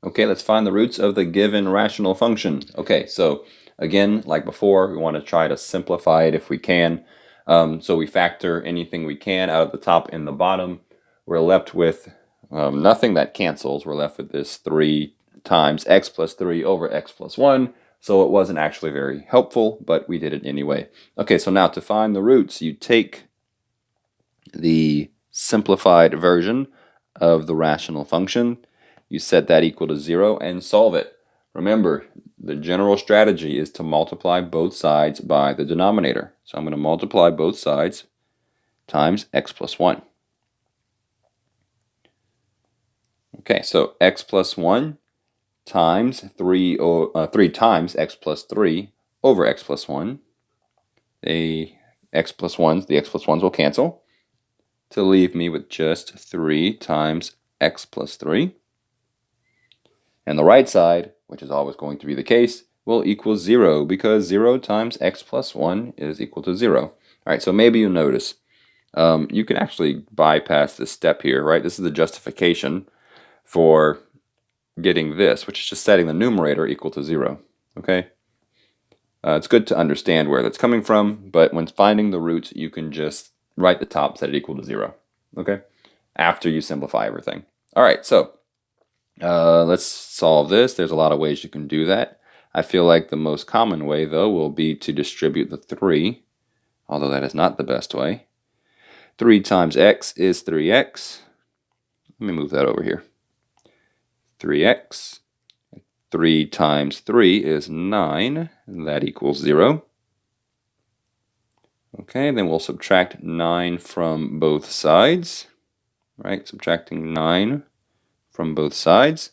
Okay, let's find the roots of the given rational function. Okay, so again, like before, we want to try to simplify it if we can. So we factor anything we can out of the top and the bottom. We're left with nothing that cancels. We're left with this 3 times x plus 3 over x plus 1. So it wasn't actually very helpful, but we did it anyway. Okay, so now to find the roots, you take the simplified version of the rational function. You set that equal to 0 and solve it. Remember, the general strategy is to multiply both sides by the denominator. So I'm going to multiply both sides times x plus 1. Okay, so x plus 1 times 3 times x plus 3 over x plus 1. The x plus 1s will cancel to leave me with just 3 times x plus 3. And the right side, which is always going to be the case, will equal 0 because 0 times x plus 1 is equal to 0. All right, so maybe you'll notice you can actually bypass this step here, right? This is the justification for getting this, which is just setting the numerator equal to 0, okay? It's good to understand where that's coming from, but when finding the roots, you can just write the top, set it equal to 0, okay? After you simplify everything. All right, so let's solve this. There's a lot of ways you can do that. I feel like the most common way, though, will be to distribute the 3, although that is not the best way. 3 times x is 3x. Let me move that over here. 3x. 3 times 3 is 9. That equals 0. Okay, then we'll subtract 9 from both sides. Right, subtracting 9 from both sides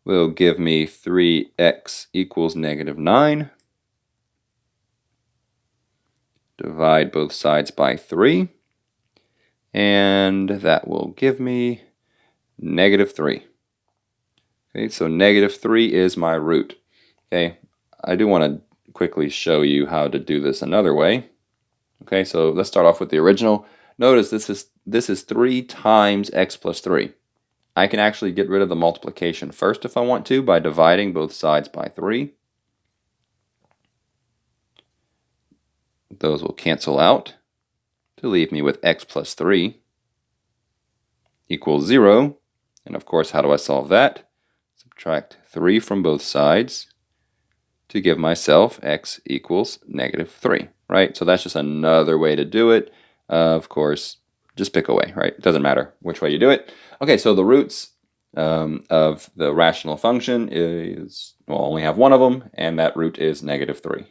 will give me 3x equals negative 9. Divide both sides by 3. And that will give me negative 3. Okay, so negative 3 is my root. Okay, I do want to quickly show you how to do this another way. Okay, so let's start off with the original. Notice this is 3 times x plus 3. I can actually get rid of the multiplication first if I want to by dividing both sides by 3. Those will cancel out to leave me with x plus 3 equals 0. And of course, how do I solve that? Subtract 3 from both sides to give myself x equals negative 3, right? So that's just another way to do it. Of course, just pick a way, right? It doesn't matter which way you do it. Okay, so the roots of the rational function is, we'll only have one of them, and that root is negative 3.